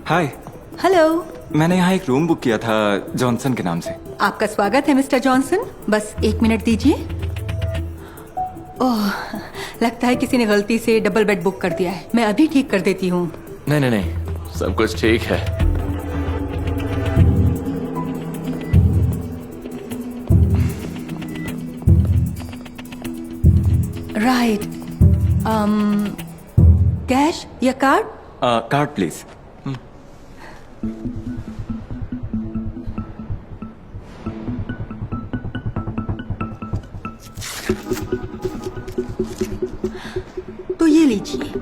हाय। Hello. मैंने यहाँ एक रूम बुक किया था जॉनसन के नाम से। आपका स्वागत है मिस्टर जॉनसन। बस 1 मिनट दीजिए। ओह, लगता है किसी ने गलती से डबल बेड बुक कर दिया है। मैं अभी ठीक कर देती हूँ। नहीं नहीं नहीं, सब कुछ ठीक है। राइट। कैश या कार्ड? Card please. तो ये लीजिए।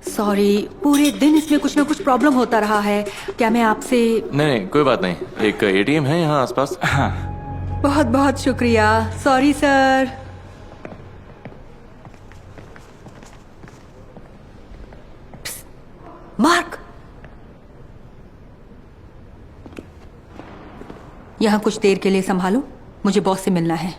सॉरी, पूरे दिन इसमें कुछ ना कुछ प्रॉब्लम होता रहा है। क्या मैं आपसे? नहीं नहीं, कोई बात नहीं। एक एटीएम है यहाँ आसपास। हाँ। बहुत बहुत शुक्रिया। Sorry sir. मार्क, यहाँ कुछ देर के लिए संभालो, मुझे बॉस से मिलना है।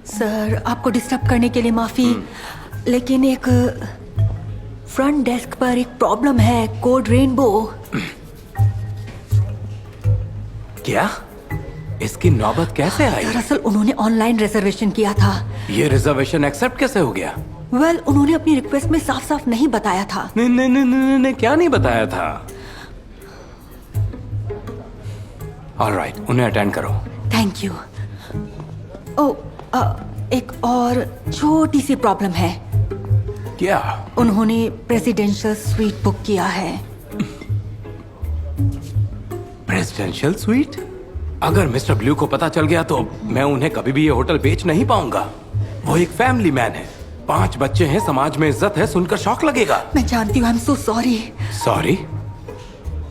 सर, आपको डिस्टर्ब करने के लिए माफी, लेकिन एक फ्रंट डेस्क पर एक प्रॉब्लम है। Code rainbow. क्या? इसकी नौबत कैसे आई? दरअसल उन्होंने ऑनलाइन रिजर्वेशन किया था। ये रिजर्वेशन एक्सेप्ट कैसे हो गया? वेल, उन्होंने अपनी रिक्वेस्ट में साफ साफ नहीं बताया था। नहीं नहीं नहीं नहीं नहीं, क्या नहीं बताया था? ऑलराइट, उन्हें अटेंड करो। Thank you. ओ, एक और छोटी सी प्रॉब्लम है। क्या? उन्होंने प्रेसिडेंशियल स्वीट बुक किया है। Presidential suite? अगर मिस्टर ब्लू को पता चल गया तो मैं उन्हें कभी भी ये होटल बेच नहीं पाऊंगा। वो एक फैमिली मैन है, 5 बच्चे हैं, समाज में इज्जत है, सुनकर शौक लगेगा। मैं जानती हूँ, I am so sorry. Sorry?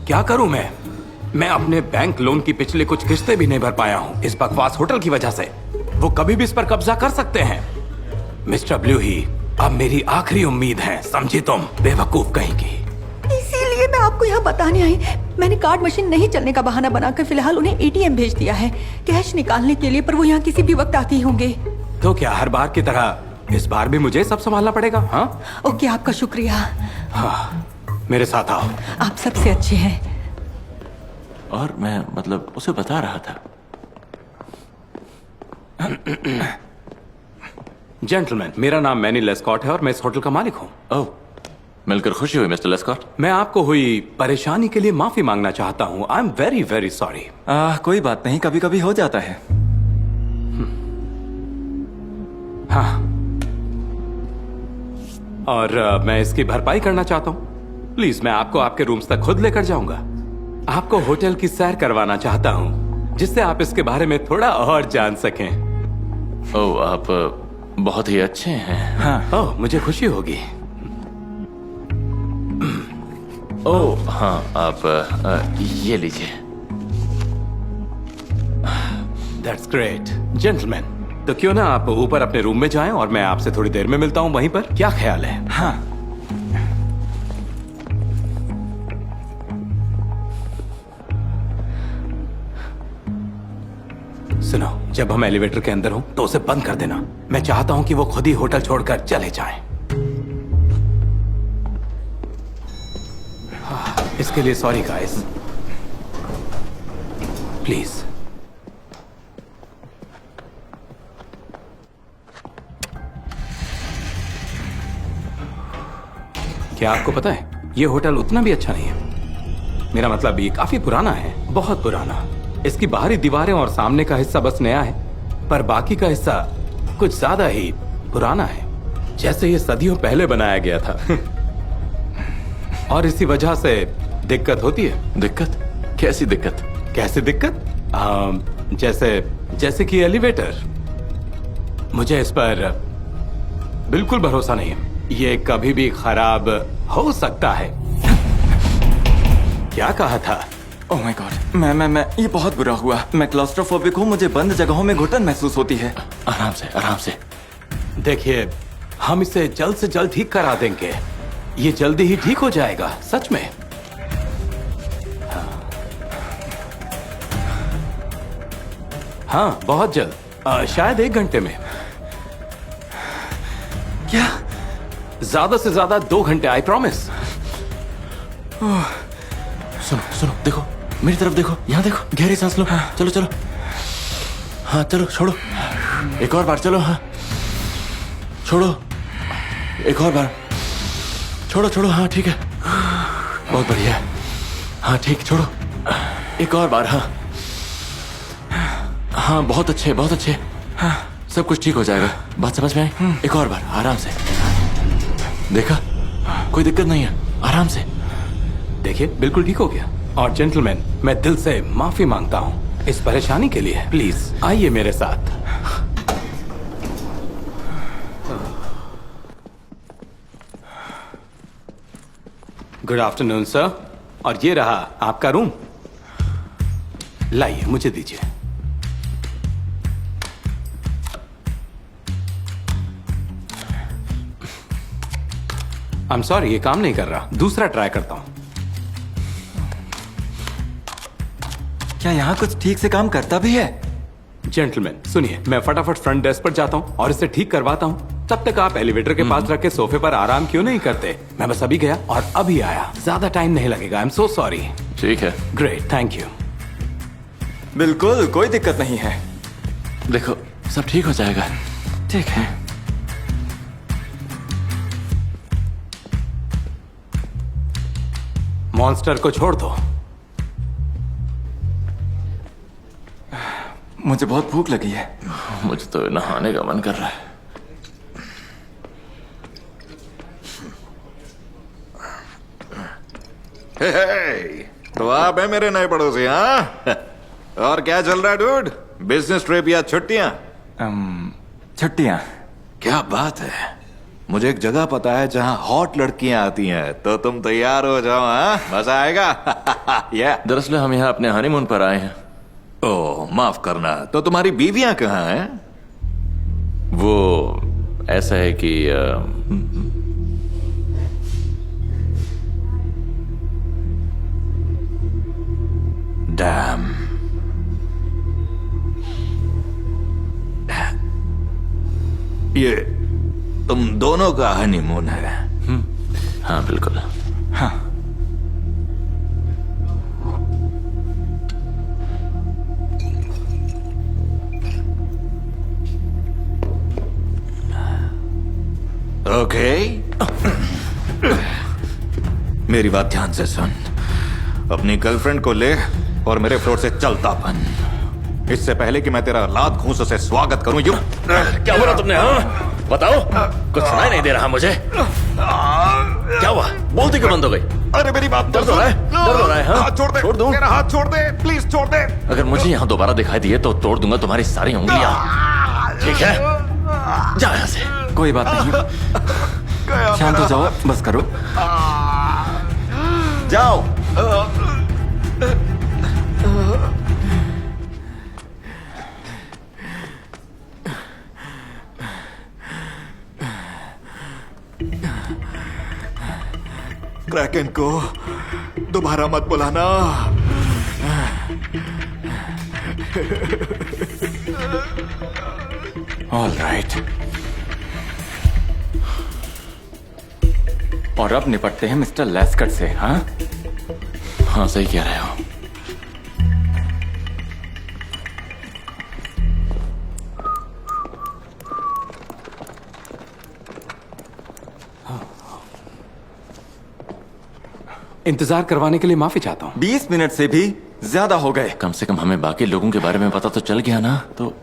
क्या करूं मैं अपने बैंक लोन की पिछले कुछ किस्तें भी नहीं भर पाया हूँ इस बकवास होटल की वजह से। वो कभी भी इस पर कब्जा कर सकते हैं। मिस्टर ब्लू ही अब मेरी आखिरी उम्मीद है, समझी तुम, बेवकूफ कहीं की। इसीलिए मैं आपको यहाँ बताने आई। मैंने कार्ड मशीन नहीं चलने का बहाना बनाकर फिलहाल उन्हें एटीएम भेज दिया है कैश निकालने के लिए, पर वो यहाँ किसी भी वक्त आते ही होंगे। तो क्या हर बार की तरह इस बार भी मुझे सब संभालना पड़ेगा? हाँ ओके, आपका शुक्रिया। हाँ, मेरे साथ आओ। आप सबसे अच्छे हैं। और मैं मतलब उसे बता रहा था। जेंटलमैन, मेरा नाम मैनी लेस्कॉट है और मैं इस होटल का मालिक हूँ। ओह, मिलकर खुशी हुई मिस्टर लेस्कॉट। मैं आपको हुई परेशानी के लिए माफी मांगना चाहता हूँ। I am very very sorry. कोई बात नहीं, कभी कभी हो जाता है। हाँ, और मैं इसकी भरपाई करना चाहता हूँ। प्लीज, मैं आपको आपके रूम्स तक खुद लेकर जाऊंगा। आपको होटल की सैर करवाना चाहता हूँ जिससे आप इसके बारे में थोड़ा और जान सकें। ओह, आप बहुत ही अच्छे हैं। हाँ। ओह, मुझे खुशी होगी। ओह हाँ, आप ये लीजिए। That's great. जेंटलमैन, तो क्यों ना आप ऊपर अपने रूम में जाएं और मैं आपसे थोड़ी देर में मिलता हूं वहीं पर। क्या ख्याल है? हाँ। सुनो, जब हम एलिवेटर के अंदर हों तो उसे बंद कर देना। मैं चाहता हूं कि वो खुद ही होटल छोड़कर चले जाएं। इसके लिए सॉरी गाइस। प्लीज। क्या आपको पता है, ये होटल उतना भी अच्छा नहीं है। मेरा मतलब ये काफी पुराना है, बहुत पुराना। इसकी बाहरी दीवारें और सामने का हिस्सा बस नया है, पर बाकी का हिस्सा कुछ ज्यादा ही पुराना है, जैसे ये सदियों पहले बनाया गया था। और इसी वजह से दिक्कत होती है। दिक्कत? कैसी दिक्कत? कैसी दिक्कत? जैसे कि एलिवेटर। मुझे इस पर बिल्कुल भरोसा नहीं है। ये कभी भी खराब हो सकता है। क्या कहा था? ओह माय गॉड, मैं ये बहुत बुरा हुआ। मैं क्लॉस्ट्रोफोबिक हूँ, मुझे बंद जगहों में घुटन महसूस होती है। आराम से, आराम से। देखिए, हम इसे जल्द से जल्द ठीक करा देंगे। ये जल्दी ही ठीक हो जाएगा, सच में। हाँ, बहुत जल्द, शायद 1 घंटे में। क्या? ज्यादा से ज्यादा 2 घंटे, आई प्रॉमिस। सुनो सुनो, देखो मेरी तरफ, देखो यहाँ देखो, गहरी सांस लो। चलो चलो, हाँ चलो, छोड़ो, एक और बार, चलो, हाँ छोड़ो, एक और बार, छोड़ो छोड़ो, हाँ ठीक है, बहुत बढ़िया, हाँ ठीक, छोड़ो, एक और बार, हाँ हाँ, बहुत अच्छे, बहुत अच्छे, हाँ सब कुछ ठीक हो जाएगा, बात समझ में आई? एक और बार, आराम से, देखा, कोई दिक्कत नहीं है, आराम से। देखिए, बिल्कुल ठीक हो गया। और जेंटलमैन, मैं दिल से माफी मांगता हूँ इस परेशानी के लिए। प्लीज आइए मेरे साथ। गुड आफ्टरनून सर, और ये रहा आपका रूम। लाइए, मुझे दीजिए। आई एम सॉरी, ये काम नहीं कर रहा, दूसरा ट्राई करता हूं। क्या यहाँ कुछ ठीक से काम करता भी है? जेंटलमैन सुनिए, मैं फटाफट फ्रंट डेस्क पर जाता हूँ और इसे ठीक करवाता हूँ। तब तक आप एलिवेटर के पास रख के सोफे पर आराम क्यों नहीं करते? मैं बस अभी गया और अभी आया, ज्यादा टाइम नहीं लगेगा। I am so sorry. ठीक है, ग्रेट, थैंक यू। बिल्कुल कोई दिक्कत नहीं है। देखो सब ठीक हो जाएगा। ठीक है। मॉन्स्टर को छोड़ दो। मुझे बहुत भूख लगी है। मुझे तो नहाने का मन कर रहा है। हे, तो आप है मेरे नए पड़ोसी, हाँ? और क्या चल रहा है डूड? बिजनेस ट्रिप या छुट्टियां? छुट्टियां। क्या बात है। मुझे एक जगह पता है जहाँ हॉट लड़कियां आती हैं, तो तुम तैयार हो जाओ, हाँ? मजा आएगा। दरअसल हम यहाँ अपने हनीमून पर आए हैं। ओह माफ करना, तो तुम्हारी बीवियां कहाँ हैं? वो ऐसा है कि डैम, ये तुम दोनों का हनीमून है? हाँ बिल्कुल। हाँ। ओके, मेरी बात ध्यान से सुन। अपनी गर्लफ्रेंड को ले और मेरे फ्लोर से चलता बन, इससे पहले कि मैं तेरा लात घूंस से स्वागत करूं। यू क्या बोला तुमने? हाँ बताओ, कुछ सुनाई नहीं दे रहा मुझे। क्या हुआ? बोलती क्यों बंद हो गई? अरे मेरी बात दर्द हो रहा है? दर्द हो रहा है? हाँ? हाथ छोड़ दे, छोड़ दूं? मेरा हाथ छोड़ दे, प्लीज छोड़ दे। अगर मुझे यहाँ दोबारा दिखाई दिए तो तोड़ दूंगा तुम्हारी सारी उंगलियां। ठीक है, जा यहाँ से। कोई बात नहीं, शांत हो जाओ, बस करो। जाओ। क्रैकन को दोबारा मत बुलाना। All right. और अब निपटते हैं मिस्टर लेस्कट से। हाँ हाँ सही कह रहे हो। इंतजार करवाने के लिए माफी चाहता हूँ। 20 मिनट से भी ज्यादा हो गए। कम से कम हमें बाकी लोगों के बारे में पता तो चल गया ना। तो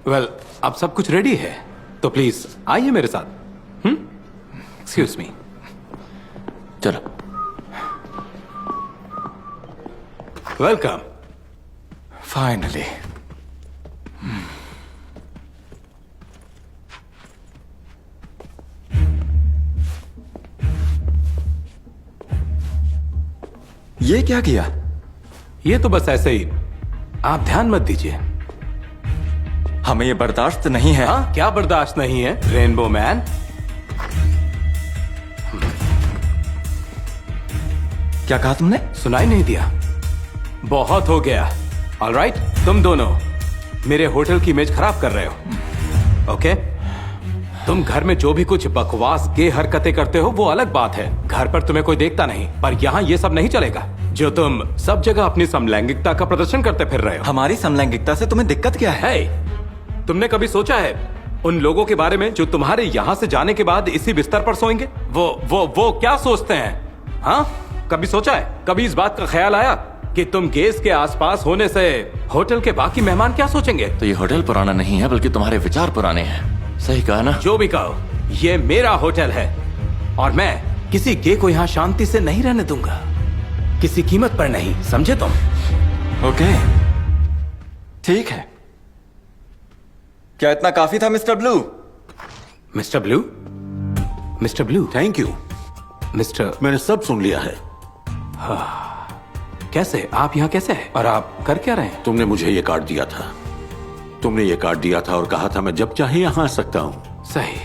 वेल, अब सब कुछ रेडी है, तो प्लीज आइए मेरे साथ। Excuse me. चलो। वेलकम। फाइनली। ये क्या किया? ये तो बस ऐसे ही, आप ध्यान मत दीजिए। हमें ये बर्दाश्त नहीं है। हाँ, क्या बर्दाश्त नहीं है रेनबो मैन? क्या कहा तुमने? सुनाई नहीं दिया? बहुत हो गया। ऑलराइट, तुम दोनों मेरे होटल की इमेज खराब कर रहे हो। ओके? तुम घर में जो भी कुछ बकवास गे हरकतें करते हो वो अलग बात है। घर पर तुम्हें कोई देखता नहीं, पर यहाँ ये सब नहीं चलेगा। जो तुम सब जगह अपनी समलैंगिकता का प्रदर्शन करते फिर रहे हो। हमारी समलैंगिकता से तुम्हें दिक्कत क्या है? हे, तुमने कभी सोचा है उन लोगों के बारे में जो तुम्हारे यहाँ से जाने के बाद इसी बिस्तर पर सोएंगे? वो क्या सोचते हैं? हाँ, कभी सोचा है? कभी इस बात का ख्याल आया कि तुम गेस्ट के आसपास होने से होटल के बाकी मेहमान क्या सोचेंगे? तो ये होटल पुराना नहीं है, बल्कि तुम्हारे विचार पुराने हैं। सही कहा ना? जो भी कहो, ये मेरा होटल है और मैं किसी गे को यहाँ शांति से नहीं रहने दूंगा, किसी कीमत पर नहीं। समझे तुम? ओके, ठीक है। क्या इतना काफी था mister blue? Mister blue? Mister blue? Thank you. Mister, मैंने सब सुन लिया है। कैसे? आप यहाँ कैसे हैं? और आप कर क्या रहे हैं? तुमने मुझे ये कार्ड दिया था। तुमने ये कार्ड दिया था और कहा था मैं जब चाहे यहाँ आ सकता हूँ। सही।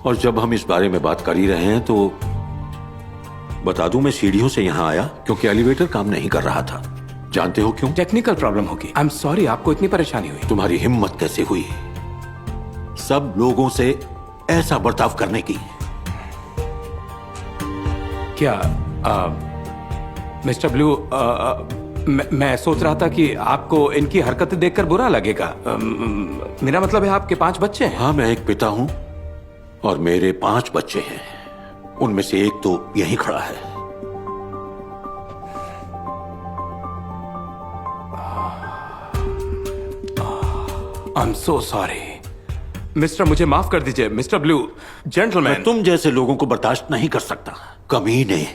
और जब हम इस बारे में बात कर ही रहे हैं तो बता दूं, मैं सीढ़ियों से यहाँ आया क्योंकि एलिवेटर काम नहीं कर रहा था। जानते हो क्यों? टेक्निकल प्रॉब्लम होगी। आई एम सॉरी, आपको इतनी परेशानी हुई। तुम्हारी हिम्मत कैसे हुई सब लोगों से ऐसा बर्ताव करने की? क्या मिस्टर ब्लू, मैं सोच रहा था कि आपको इनकी हरकतें देखकर बुरा लगेगा। मेरा मतलब है आपके 5 बच्चे हैं। हाँ, मैं एक पिता हूं और मेरे 5 बच्चे हैं। उनमें से एक तो यहीं खड़ा है। I am so sorry mister, मुझे माफ कर दीजिए। Mister blue, gentleman. मैं तुम जैसे लोगों को बर्दाश्त नहीं कर सकता, कमीने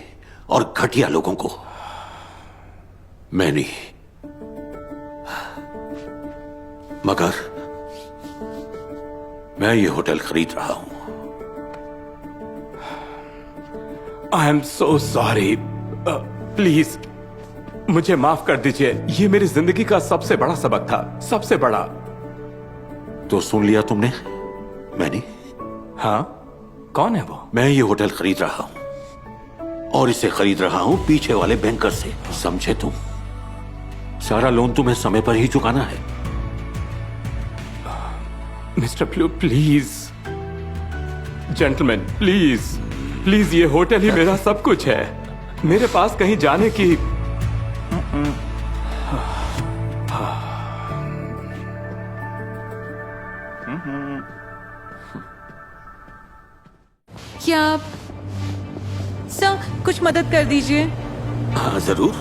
और घटिया लोगों को। मैं नहीं, मगर मैं ये होटल खरीद रहा हूं। I am so sorry, please मुझे माफ कर दीजिए। ये मेरी जिंदगी का सबसे बड़ा सबक था, सबसे बड़ा। तो सुन लिया तुमने? मैंने? हाँ, कौन है वो? मैं ये होटल खरीद रहा हूं और इसे खरीद रहा हूं पीछे वाले बैंकर से। समझे तुम? सारा लोन तुम्हें समय पर ही चुकाना है। Mister blue, please. Gentleman, please please, ये होटल ही मेरा सब कुछ है। मेरे पास कहीं जाने की क्या आप सर कुछ मदद कर दीजिए? हाँ, जरूर।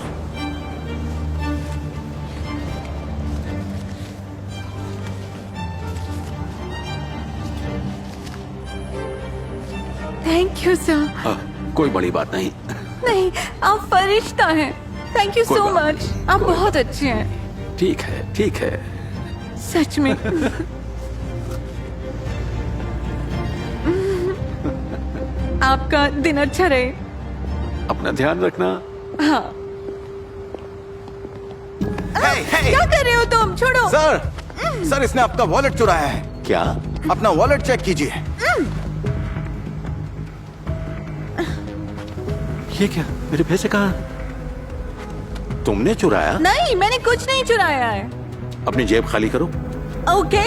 Thank you sir. हाँ, कोई बड़ी बात नहीं। नहीं, आप फरिश्ता हैं। थैंक यू कोई सो बात मच। आप बहुत अच्छे हैं, ठीक है, ठीक है। सच में। आपका दिन अच्छा रहे। अपना ध्यान रखना। हाँ। क्या कर रहे हो तुम? छोड़ो। सर इसने आपका वॉलेट चुराया है। क्या? अपना वॉलेट चेक कीजिए। ये क्या? मेरे पैसे कहाँ? तुमने चुराया? नहीं, मैंने कुछ नहीं चुराया है। अपनी जेब खाली करो। ओके,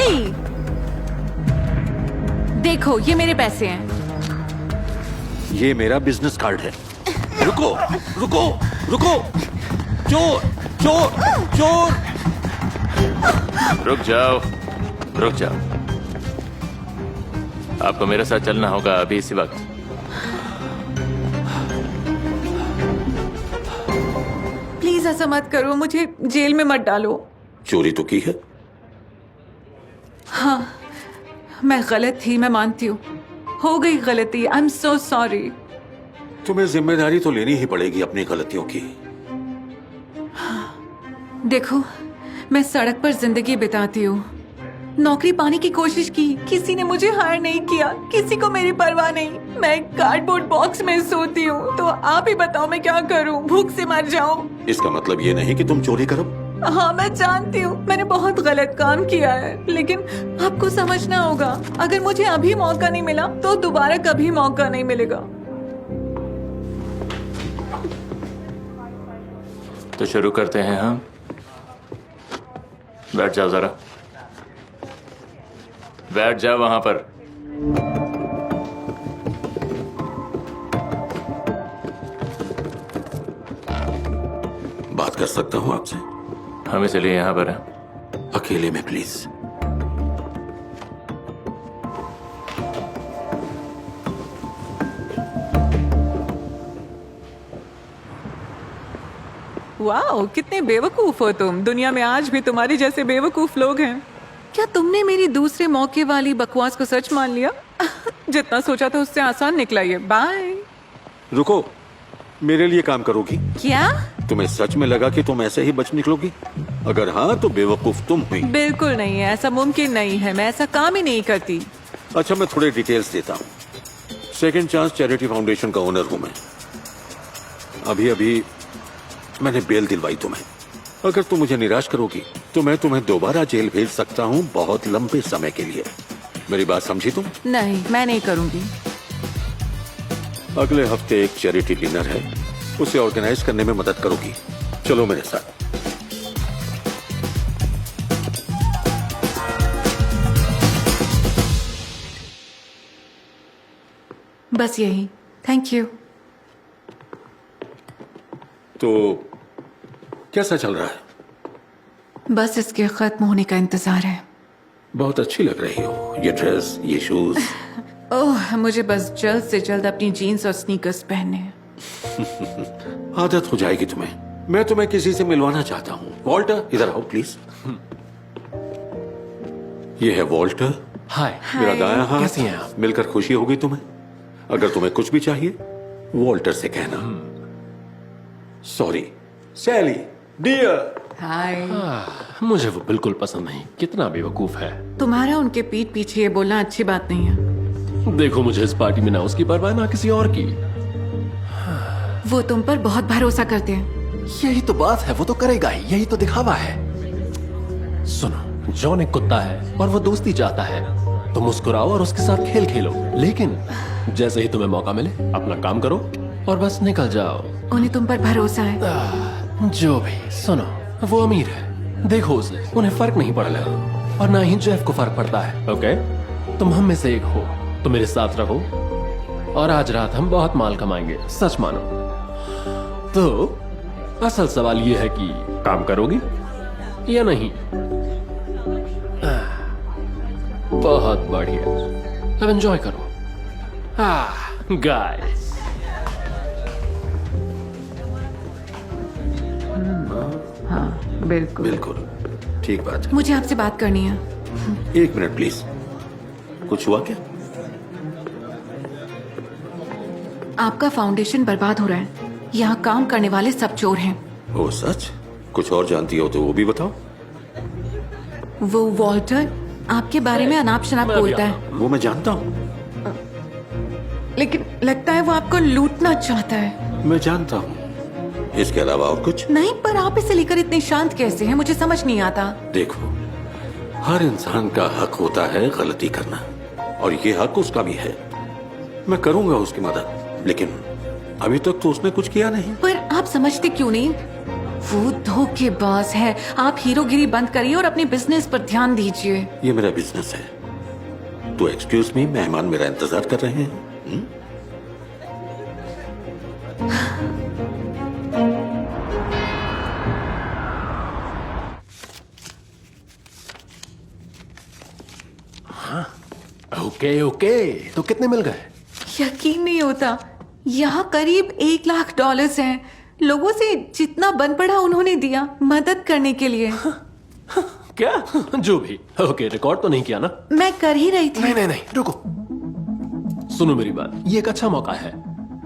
देखो ये मेरे पैसे हैं। ये मेरा बिजनेस कार्ड है। रुको, रुको, रुको! चोर, चोर, चोर! रुक जाओ, रुक जाओ। आपको मेरे साथ चलना होगा अभी इसी वक्त। प्लीज ऐसा मत करो, मुझे जेल में मत डालो। चोरी तो की है। हाँ, मैं गलत थी, मैं मानती हूँ। हो गई गलती। I am so sorry. तुम्हें जिम्मेदारी तो लेनी ही पड़ेगी अपनी गलतियों की। देखो, मैं सड़क पर जिंदगी बिताती हूँ। नौकरी पाने की कोशिश की, किसी ने मुझे हायर नहीं किया, किसी को मेरी परवाह नहीं। मैं एक कार्डबोर्ड बॉक्स में सोती हूँ। तो आप ही बताओ मैं क्या करूँ? भूख से मर जाऊँ? इसका मतलब ये नहीं कि तुम चोरी करो। हाँ, मैं जानती हूँ मैंने बहुत गलत काम किया है, लेकिन आपको समझना होगा, अगर मुझे अभी मौका नहीं मिला तो दोबारा कभी मौका नहीं मिलेगा। तो शुरू करते हैं हम। बैठ जाओ जरा। बैठ जा वहां पर। बात कर सकता हूँ आपसे? हम इसलिए यहां पर हैं। अकेले में प्लीज। वाओ, कितने बेवकूफ हो तुम। दुनिया में आज भी तुम्हारे जैसे बेवकूफ लोग हैं। क्या तुमने मेरी दूसरे मौके वाली बकवास को सच मान लिया? जितना सोचा था उससे आसान निकला ये। बाय। रुको, मेरे लिए काम करोगी? क्या? तुम्हें सच में लगा कि तुम ऐसे ही बच निकलोगी? अगर हाँ तो बेवकूफ तुम हुई। बिल्कुल नहीं है, ऐसा मुमकिन नहीं है। मैं ऐसा काम ही नहीं करती। अच्छा, मैं थोड़े डिटेल्स देता हूँ। सेकेंड चांस चैरिटी फाउंडेशन का ओनर हूं मैं। अभी अभी मैंने बेल दिलवाई तुम्हें। अगर तुम मुझे निराश करोगी तो मैं तुम्हें दोबारा जेल भेज सकता हूँ, बहुत लंबे समय के लिए। मेरी बात समझी तुम? नहीं, मैं नहीं करूंगी। अगले हफ्ते एक चैरिटी डिनर है, उसे ऑर्गेनाइज करने में मदद करोगी? चलो मेरे साथ। बस यही। Thank you. तो कैसा चल रहा है? बस इसके खत्म होने का इंतजार है। बहुत अच्छी लग रही हो, ये ड्रेस, ये शूज। ओह, मुझे बस जल्द से जल्द अपनी जीन्स और स्नीकर्स पहनने हैं। आदत हो जाएगी तुम्हें। मैं तुम्हें किसी से मिलवाना चाहता हूँ। वॉल्टर, इधर आओ प्लीज। ये है वॉल्टर, हाय। मेरा दायां हाथ। कैसी हैं आप? मिलकर खुशी होगी तुम्हें। अगर तुम्हें कुछ भी चाहिए वॉल्टर से कहना। सॉरी सैली डियर। हाय। मुझे वो बिल्कुल पसंद नहीं। कितना बेवकूफ है। तुम्हारा उनके पीठ पीछे ये बोलना अच्छी बात नहीं है। देखो, मुझे इस पार्टी में ना उसकी परवाह ना किसी और की। वो तुम पर बहुत भरोसा करते हैं। यही तो बात है, वो तो करेगा ही। यही तो दिखावा है। सुनो, जॉन एक कुत्ता है और वो दोस्ती चाहता है। तुम मुस्कुराओ और उसके साथ खेल खेलो, लेकिन जैसे ही तुम्हें मौका मिले अपना काम करो और बस निकल जाओ। उन्हें तुम पर भरोसा है। जो भी, सुनो, वो अमीर है। देखो उसे, उन्हें फर्क नहीं पड़ रहा और ना ही जेफ को फर्क पड़ता है। ओके, तुम हम में से एक हो, तो मेरे साथ रहो और आज रात हम बहुत माल कमाएंगे, सच मानो। तो असल सवाल ये है कि काम करोगी या नहीं? बहुत बढ़िया, अब एंजॉय करो। गाइस, हाँ, बिल्कुल। बिल्कुल ठीक बात है। मुझे आपसे बात करनी है। एक मिनट प्लीज। कुछ हुआ क्या? आपका फाउंडेशन बर्बाद हो रहा है। यहाँ काम करने वाले सब चोर हैं। ओ सच? कुछ और जानती हो तो वो भी बताओ। वो वॉल्टर आपके बारे में अनाप शनाप बोलता है, वो मैं जानता हूँ। लेकिन लगता है वो आपको लूटना चाहता है। मैं जानता हूँ। इसके अलावा और कुछ? नहीं, पर आप इसे लेकर इतने शांत कैसे हैं? मुझे समझ नहीं आता। देखो, हर इंसान का हक होता है गलती करना, और ये हक उसका भी है। मैं करूंगा उसकी मदद, लेकिन अभी तक तो उसने कुछ किया नहीं। पर आप समझते क्यों नहीं? वो धोखेबाज है। आप हीरोगिरी बंद करिए और अपने बिजनेस पर ध्यान दीजिए। ये मेरा बिजनेस है। तो एक्सक्यूज मी, मेहमान मेरा इंतजार कर रहे हैं। ओके ओके, तो कितने मिल गए? यकीन नहीं होता, यहाँ करीब $1 लाख हैं। लोगों से जितना बन पड़ा उन्होंने दिया मदद करने के लिए। क्या? जो भी। ओके, रिकॉर्ड तो नहीं किया ना? मैं कर ही रही थी। नहीं, रुको। सुनो मेरी बात, ये एक अच्छा मौका है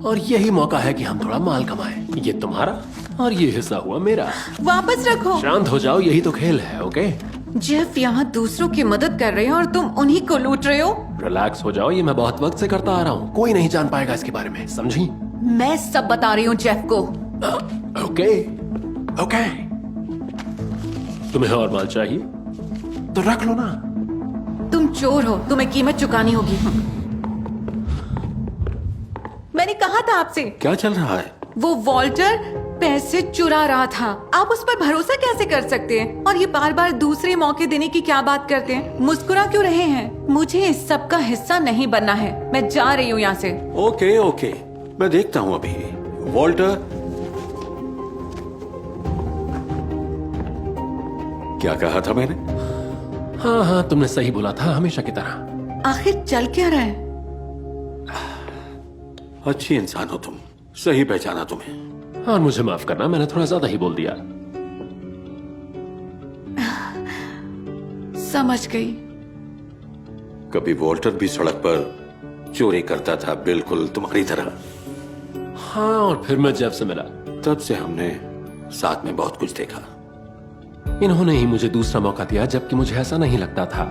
और यही मौका है कि हम थोड़ा माल कमाएं। ये तुम्हारा और ये हिस्सा हुआ मेरा। वापस रखो। शांत हो जाओ, यही तो खेल है। ओके, जेफ यहाँ दूसरों की मदद कर रहे हैं और तुम उन्हीं को लूट रहे हो। रिलैक्स हो जाओ, ये मैं बहुत वक्त से करता आ रहा हूँ। कोई नहीं जान पाएगा इसके बारे में, समझी? मैं सब बता रही हूँ जेफ को। ओके ओके, तुम्हें और माल चाहिए तो रख लो ना। तुम चोर हो, तुम्हें कीमत चुकानी होगी। मैंने कहा था आपसे। क्या चल रहा है? वो वॉल्टर पैसे चुरा रहा था। आप उस पर भरोसा कैसे कर सकते हैं? और ये बार बार दूसरे मौके देने की क्या बात करते हैं? मुस्कुरा क्यों रहे हैं? मुझे इस सब का हिस्सा नहीं बनना है। मैं जा रही हूँ यहाँ से। ओके ओके, मैं देखता हूँ अभी। वॉल्टर, क्या कहा था मैंने? हाँ हाँ, तुमने सही बोला था, हमेशा की तरह। आखिर चल क्या रहा है? अच्छी इंसान हो तुम, सही पहचाना तुम्हें। और मुझे माफ करना, मैंने थोड़ा ज्यादा ही बोल दिया। समझ गई। कभी वॉल्टर भी सड़क पर चोरी करता था, बिल्कुल तुम्हारी तरह। हाँ, और फिर मैं जेफ से मिला। तब से हमने साथ में बहुत कुछ देखा। इन्होंने ही मुझे दूसरा मौका दिया, जबकि मुझे ऐसा नहीं लगता था।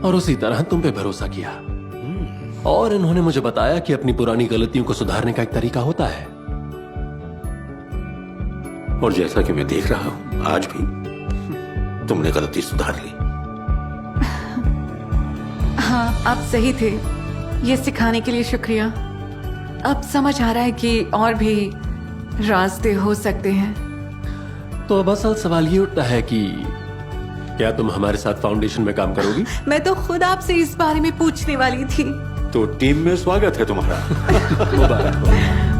और उसी तरह तुम पे भरोसा किया। और इन्होंने मुझे बताया कि अपनी पुरानी गलतियों को सुधारने का एक तरीका होता है। और जैसा कि मैं देख रहा हूं, आज भी तुमने गलती सुधार ली। हाँ, आप सही थे। ये सिखाने के लिए शुक्रिया। अब समझ आ रहा है कि और भी रास्ते हो सकते हैं। तो अब असल सवाल ये उठता है कि क्या तुम हमारे साथ फाउंडेशन में काम करोगी? मैं तो खुद आपसे इस बारे में पूछने वाली थी। तो टीम में स्वागत है तुम्हारा। मुबारक हो।